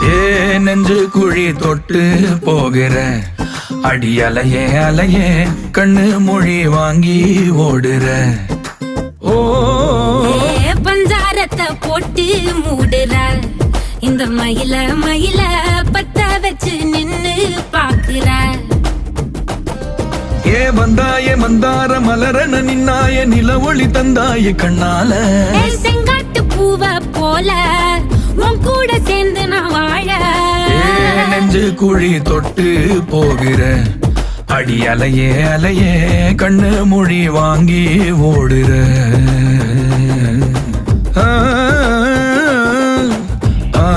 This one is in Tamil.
ஏ நெஞ்சு குழி தொட்டு போகிற அடி அலையே அலையே கண்ணு மொழி வாங்கி ஓடுற. ஓ பஞ்சாரத்தை போட்டு மூடுற இந்த மயில மயில பத்த வச்சு நின்னு பாக்குற. ஏ வந்தாய மந்தார மலரன நின்னாய நில ஒளி தந்தாய கண்ணால. செங்காட்டு பூவ போல உன் கூட சேர்ந்து நான் வாழ. நெஞ்சு குழி தொட்டு போகிற அடி அலையே அலையே கண்ணு மொழி வாங்கி ஓடுற. ஆ ஆ